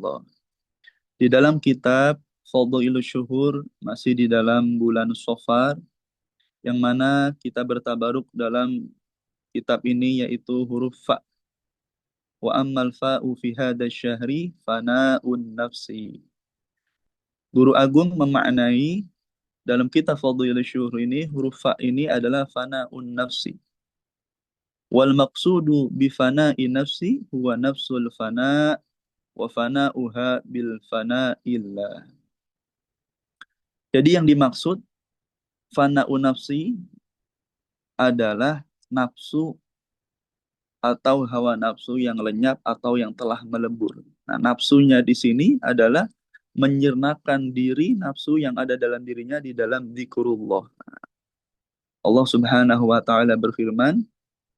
zikrullah. Di dalam kitab Fadhailus Syuhur, masih di dalam bulan Shafar, yang mana kita bertabaruk dalam kitab ini yaitu huruf fa. Wa ammal fa'u fi hadha syahri fana'un nafsi. Guru Agung memaknai dalam kitab Fadhailus Syuhur ini, huruf fa ini adalah fana'un nafsi. Wal maqsudu bi fana'i nafsi huwa nafsul fana' wa fana'uha bil fana'illah. Jadi yang dimaksud fana'un nafsi adalah nafsu atau hawa nafsu yang lenyap atau yang telah melebur. Nah, nafsunya di sini adalah menyirnakan diri nafsu yang ada dalam dirinya di dalam zikrullah. Allah Subhanahu wa taala berfirman,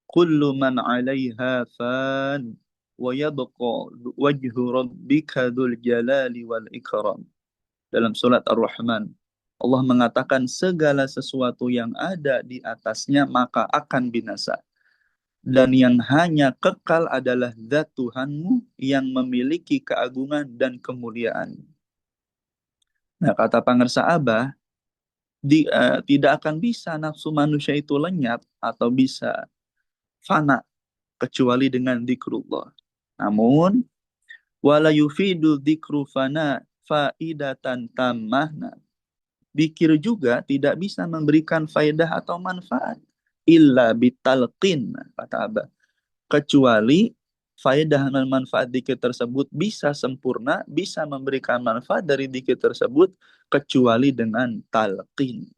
"Kullu man 'alaiha fan wa yabqa wajhu rabbika dzul jalali wal ikram." Dalam surat Ar-Rahman, Allah mengatakan segala sesuatu yang ada di atasnya maka akan binasa. Dan yang hanya kekal adalah zat Tuhanmu yang memiliki keagungan dan kemuliaan. Nah, kata Pangersa Abah, tidak akan bisa nafsu manusia itu lenyap atau bisa fana kecuali dengan zikrullah. Namun, wala yufidu dzikru fana faidatan tammah. Nah, zikir juga tidak bisa memberikan faedah atau manfaat illa bitalqin, kata Abah, kecuali faedah dan manfaat dzikir tersebut bisa sempurna, bisa memberikan manfaat dari dzikir tersebut kecuali dengan talqin.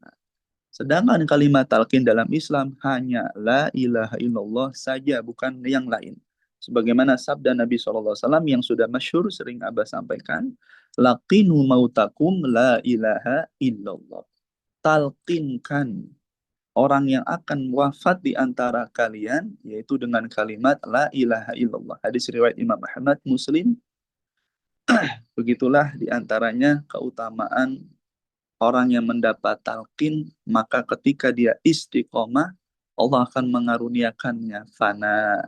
Sedangkan kalimat talqin dalam Islam hanya la ilaha illallah saja, bukan yang lain. Sebagaimana sabda Nabi SAW yang sudah masyhur sering Abah sampaikan, laqinu mautakum la ilaha illallah. Talqinkan orang yang akan wafat di antara kalian, yaitu dengan kalimat la ilaha illallah. Hadis riwayat Imam Ahmad, Muslim. Begitulah di antaranya keutamaan orang yang mendapat talqin, maka ketika dia istiqomah, Allah akan mengaruniakannya fana.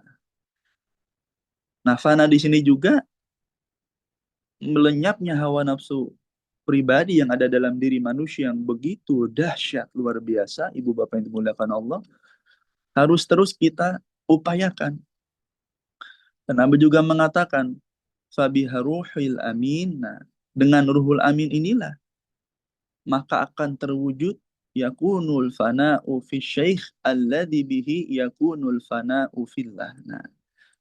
Nah, fana di sini juga melenyapnya hawa nafsu pribadi yang ada dalam diri manusia yang begitu dahsyat, luar biasa, ibu bapak yang dimuliakan Allah, harus terus kita upayakan. Dan Nabi juga mengatakan, Fabiha ruhil amin. Nah, dengan ruhul amin inilah maka akan terwujud yakunul fana'u fi syaikh alladhi bihi yakunul fana'u fillah. Nah,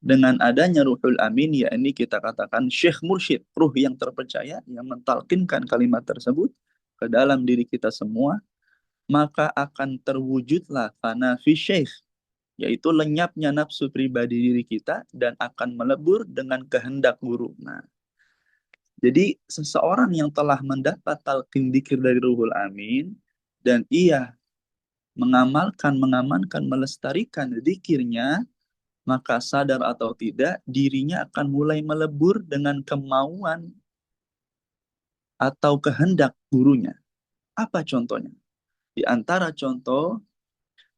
dengan adanya ruhul amin, yakni kita katakan syekh mursyid, ruh yang terpercaya yang mentalkinkan kalimat tersebut ke dalam diri kita semua, maka akan terwujudlah fana fi syaikh, yaitu lenyapnya nafsu pribadi diri kita dan akan melebur dengan kehendak guru. Nah, jadi seseorang yang telah mendapat talqin dzikir dari Ruhul Amin dan ia mengamankan, melestarikan zikirnya, maka sadar atau tidak dirinya akan mulai melebur dengan kemauan atau kehendak gurunya. Apa contohnya? Di antara contoh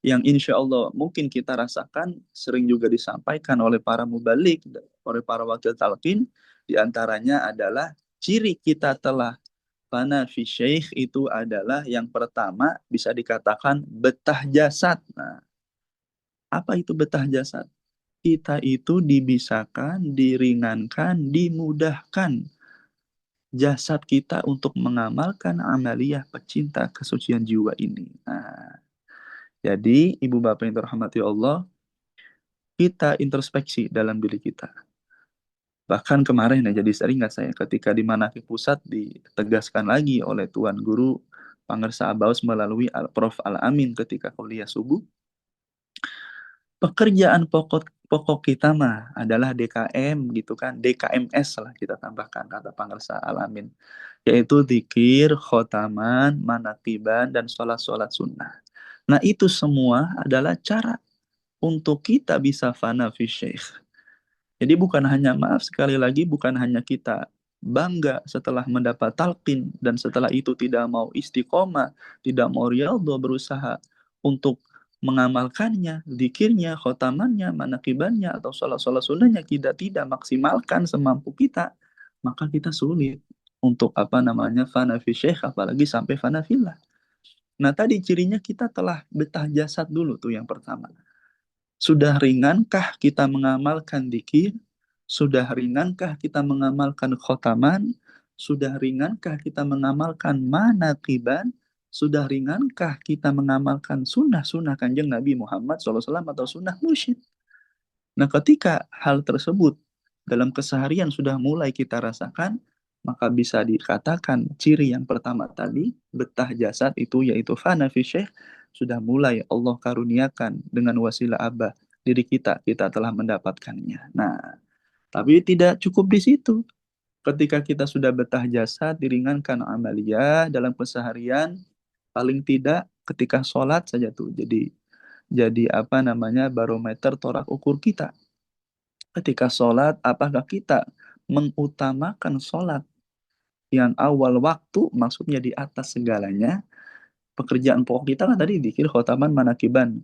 yang insya Allah mungkin kita rasakan, sering juga disampaikan oleh para mubalik, oleh para wakil talqin, di antaranya adalah ciri kita telah fana fi syekh itu adalah yang pertama bisa dikatakan betah jasad. Nah, apa itu betah jasad? Kita itu dibisakan, diringankan, dimudahkan jasad kita untuk mengamalkan amaliyah pecinta kesucian jiwa ini. Nah, jadi ibu bapak yang terhormati Allah, kita introspeksi dalam diri kita. Bahkan kemarin ya, jadi sering nggak saya ketika di Manaqib Pusat ditegaskan lagi oleh Tuan Guru Pangersa Abaus melalui Prof. Al-Amin ketika kuliah subuh. Pekerjaan pokok kita mah adalah DKM gitu kan, DKMS lah kita tambahkan kata Pangersa Al-Amin, yaitu zikir, khotaman, manaqiban, dan sholat-sholat sunnah. Nah itu semua adalah cara untuk kita bisa fana fi syekh. Jadi bukan hanya, maaf sekali lagi, bukan hanya kita bangga setelah mendapat talqin dan setelah itu tidak mau istiqomah, tidak mau riyadhah, berusaha untuk mengamalkannya, zikirnya, khotamannya, manakibannya, atau sholat-sholat sunnahnya, kita tidak maksimalkan semampu kita. maka kita sulit untuk apa namanya fana fi syekh, apalagi sampai fana fillah. Nah, tadi cirinya kita telah betah jasad dulu tuh yang pertama. Sudah ringankah kita mengamalkan dikir? Sudah ringankah kita mengamalkan khotaman? Sudah ringankah kita mengamalkan manakiban? Sudah ringankah kita mengamalkan sunnah-sunnah kanjeng Nabi Muhammad SAW atau sunnah mursyid? Nah, ketika hal tersebut dalam keseharian sudah mulai kita rasakan, maka bisa dikatakan ciri yang pertama tadi, betah jasad itu yaitu fana fi syekh, sudah mulai Allah karuniakan dengan wasilah abah diri kita, kita telah mendapatkannya. Nah, tapi tidak cukup di situ. Ketika kita sudah betah jasad, diringankan amaliyah dalam keseharian, paling tidak ketika sholat saja tuh. Jadi apa namanya barometer tolak ukur kita ketika sholat, apakah kita mengutamakan sholat yang awal waktu, maksudnya di atas segalanya, pekerjaan pokok kita kan tadi dikir khotaman manakiban.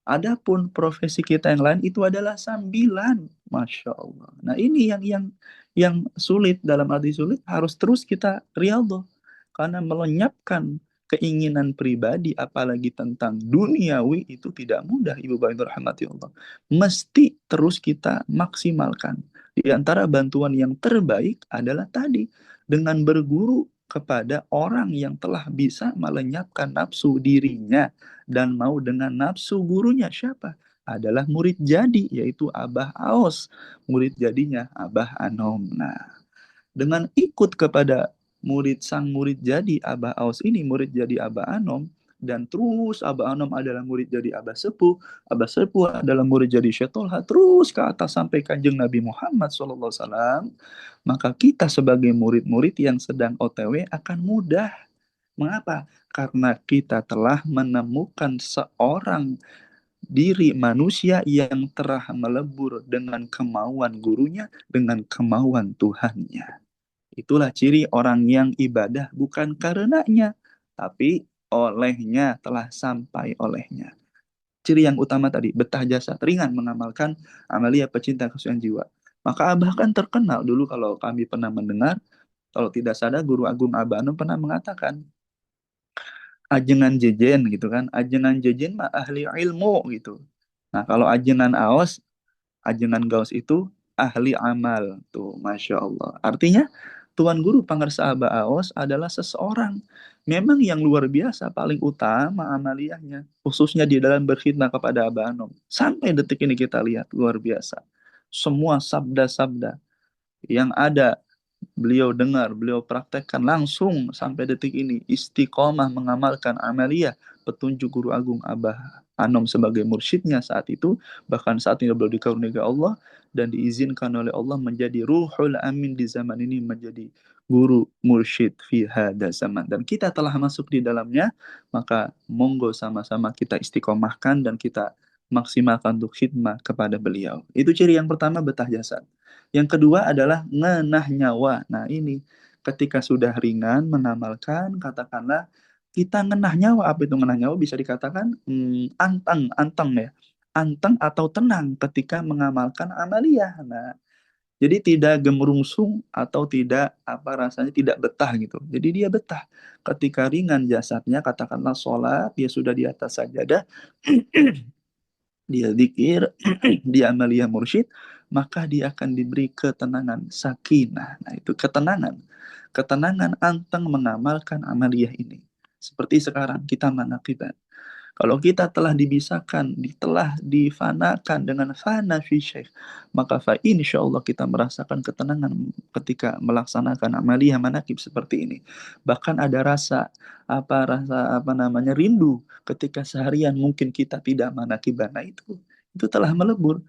Adapun profesi kita yang lain itu adalah sambilan, masya Allah. Nah ini yang sulit dalam arti sulit harus terus kita riyadhah karena melenyapkan keinginan pribadi apalagi tentang duniawi itu tidak mudah ibu bapak rahmati Allah. Mesti terus kita maksimalkan. Di antara bantuan yang terbaik adalah tadi dengan berguru kepada orang yang telah bisa melenyapkan nafsu dirinya dan mau dengan nafsu gurunya siapa? Adalah murid jadi, yaitu Abah Aos. Murid jadinya Abah Anom. Nah, dengan ikut kepada sang murid jadi Abah Aos ini, murid jadi Abah Anom, dan terus Abah Anom adalah murid jadi Abah Sepuh adalah murid jadi Syetolha, terus ke atas sampai kanjeng Nabi Muhammad SAW, maka kita sebagai murid-murid yang sedang OTW akan mudah. Mengapa? Karena kita telah menemukan seorang diri manusia yang telah melebur dengan kemauan gurunya, dengan kemauan Tuhannya. Itulah ciri orang yang ibadah bukan karenanya, tapi olehnya, telah sampai olehnya. Ciri yang utama tadi, betah jasa, ringan mengamalkan amalia pecinta kesucian jiwa. Maka Abah kan terkenal dulu kalau kami pernah mendengar, kalau tidak sadar Guru Agung Abah Anum pernah mengatakan, ajengan jejen gitu kan. Ajengan jejen mah ahli ilmu gitu. Nah, kalau ajengan aos, ajengan gaos itu ahli amal. Tuh, Masya Allah. Artinya, Tuan Guru Pangarsa Aba Aos adalah seseorang memang yang luar biasa, paling utama amaliyahnya. Khususnya di dalam berkhidmat kepada Aba Anom. Sampai detik ini kita lihat, luar biasa. Semua sabda-sabda yang ada beliau dengar, beliau praktekkan langsung sampai detik ini. Istiqomah mengamalkan amaliyah petunjuk Guru Agung Abah Anom sebagai mursyidnya saat itu. Bahkan saat ini beliau dikaruniai Allah dan diizinkan oleh Allah menjadi ruhul amin di zaman ini, menjadi guru mursyid fi hada zaman. Dan kita telah masuk di dalamnya, maka monggo sama-sama kita istiqomahkan dan kita maksimalkan untuk khidmah kepada beliau. Itu ciri yang pertama, betah jasad. Yang kedua adalah ngenah nyawa. Nah ini, ketika sudah ringan mengamalkan, katakanlah kita ngenah nyawa. Apa itu ngenah nyawa? Bisa dikatakan anteng, anteng ya. Anteng atau tenang ketika mengamalkan amaliyah. Nah, jadi tidak gemerungsung atau tidak apa rasanya tidak betah gitu. Jadi dia betah. Ketika ringan jasadnya, katakanlah sholat, dia sudah di atas sajadah, dia zikir, dia amaliyah mursyid, maka dia akan diberi ketenangan sakinah. Nah, itu ketenangan. Ketenangan anteng mengamalkan amaliyah ini. Seperti sekarang kita manakibat. Kalau kita telah dibisahkan, telah difanakan dengan fana fi syekh, maka fa insya Allah kita merasakan ketenangan ketika melaksanakan amaliyah manakib seperti ini. Bahkan ada rasa apa namanya rindu ketika seharian mungkin kita tidak manakibah. Nah itu telah melebur,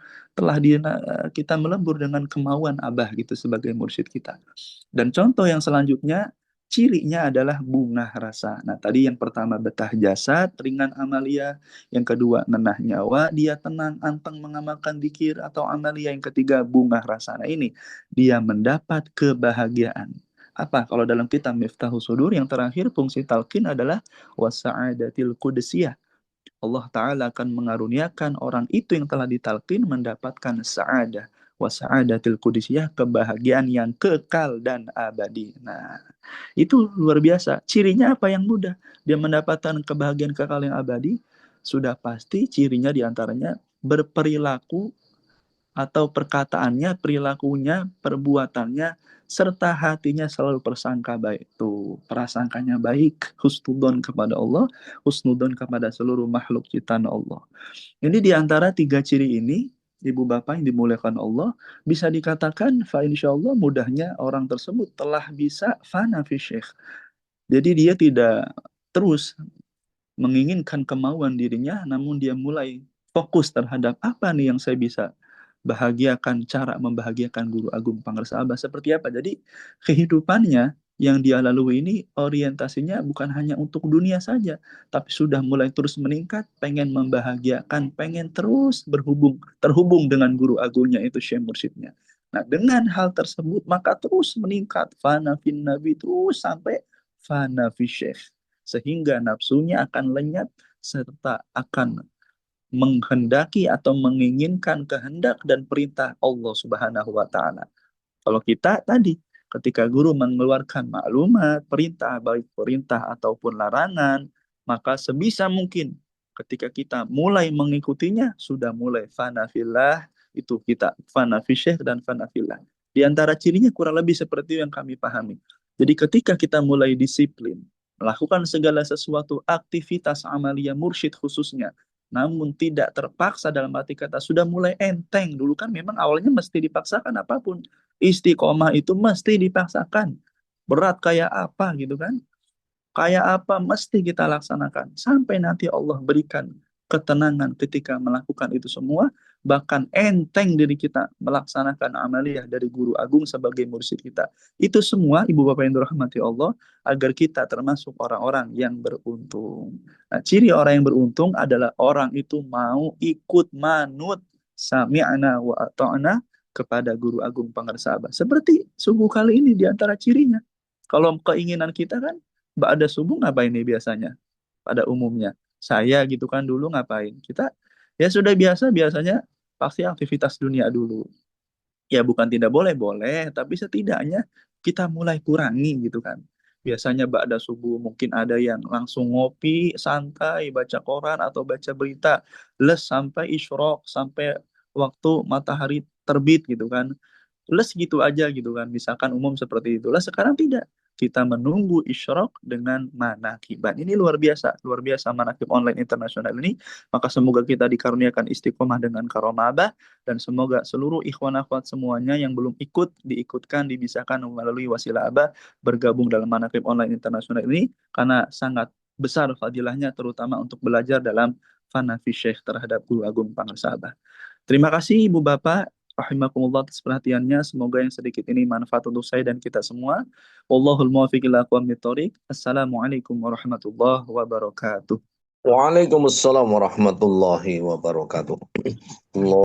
kita melebur dengan kemauan Abah gitu sebagai mursyid kita. Dan contoh yang selanjutnya, cirinya adalah bunga rasa. Nah, tadi yang pertama betah jasad, ringan amalia. Yang kedua nenah nyawa, dia tenang, anteng mengamalkan dikir atau amalia. Yang ketiga bunga rasa. Nah ini, dia mendapat kebahagiaan. Apa? Kalau dalam kitab Miftahus Sudur, yang terakhir fungsi talqin adalah wasa'adatil qudusiyah. Allah Ta'ala akan mengaruniakan orang itu yang telah ditalqin mendapatkan sa'adah, wa sa'adatil qudusiyah, kebahagiaan yang kekal dan abadi. Nah, itu luar biasa. Cirinya apa yang mudah? Dia mendapatkan kebahagiaan kekal yang abadi, sudah pasti cirinya diantaranya berperilaku atau perkataannya, perilakunya, perbuatannya, serta hatinya selalu prasangka baik. Tuh, prasangkanya baik, husnudon kepada Allah, husnudon kepada seluruh makhluk ciptaan Allah. Ini diantara tiga ciri ini, ibu bapak yang dimuliakan Allah, bisa dikatakan, fa insya Allah mudahnya orang tersebut telah bisa fana fi syekh. Jadi dia tidak terus menginginkan kemauan dirinya, namun dia mulai fokus terhadap apa nih yang saya bisa bahagiakan, cara membahagiakan guru agung Pangersabah seperti apa. Jadi kehidupannya yang dia lalui ini orientasinya bukan hanya untuk dunia saja, tapi sudah mulai terus meningkat, pengen membahagiakan, pengen terus terhubung dengan guru agungnya itu Syekh Mursyidnya. Nah, dengan hal tersebut maka terus meningkat fana fin nabi terus sampai fana fi syekh, sehingga nafsunya akan lenyap serta akan menghendaki atau menginginkan kehendak dan perintah Allah Subhanahu wa taala. Kalau kita tadi ketika guru mengeluarkan maklumat, perintah baik perintah ataupun larangan, maka sebisa mungkin ketika kita mulai mengikutinya sudah mulai fana fillah, itu kita fana fisyih dan fana fillah. Di antara cirinya kurang lebih seperti yang kami pahami. Jadi ketika kita mulai disiplin, melakukan segala sesuatu aktivitas amalia mursyid khususnya, namun tidak terpaksa dalam arti kata sudah mulai enteng. Dulu kan memang awalnya mesti dipaksakan apapun. Istiqomah itu mesti dipaksakan. Berat kayak apa gitu kan? Kayak apa mesti kita laksanakan. Sampai nanti Allah berikan ketenangan ketika melakukan itu semua. Bahkan enteng diri kita melaksanakan amaliyah dari guru agung sebagai mursyid kita. Itu semua ibu bapak yang dirahmati Allah agar kita termasuk orang-orang yang beruntung. Nah, ciri orang yang beruntung adalah orang itu mau ikut manut sami'na wa ata'na kepada guru agung Pangersabah. Seperti subuh kali ini diantara cirinya. Kalau keinginan kita kan Ba'da subuh ngapain nih biasanya? Pada umumnya. Saya gitu kan dulu ngapain? Kita ya sudah biasanya pasti aktivitas dunia dulu. Ya bukan tidak boleh, boleh. Tapi setidaknya kita mulai kurangi gitu kan. Biasanya ba'da subuh mungkin ada yang langsung ngopi, santai, baca koran atau baca berita. Les sampai isyrok, sampai waktu matahari terbit gitu kan. Les gitu aja gitu kan. Misalkan umum seperti itulah. Sekarang tidak. Kita menunggu isyrok dengan manakiban. Ini luar biasa manakib online internasional ini. Maka semoga kita dikaruniakan istiqomah dengan karomah dan semoga seluruh ikhwan akhwat semuanya yang belum ikut diikutkan, dibisahkan melalui wasilah abah bergabung dalam manakib online internasional ini karena sangat besar fadilahnya terutama untuk belajar dalam fanafi syekh terhadap guru agung Pangersabah. Terima kasih Ibu Bapak, rahimakumullah atas perhatiannya. Semoga yang sedikit ini manfaat untuk saya dan kita semua. Wallahul muwaffiq ila aqwamit thoriq. Assalamualaikum warahmatullahi wabarakatuh. Waalaikumsalam warahmatullahi wabarakatuh.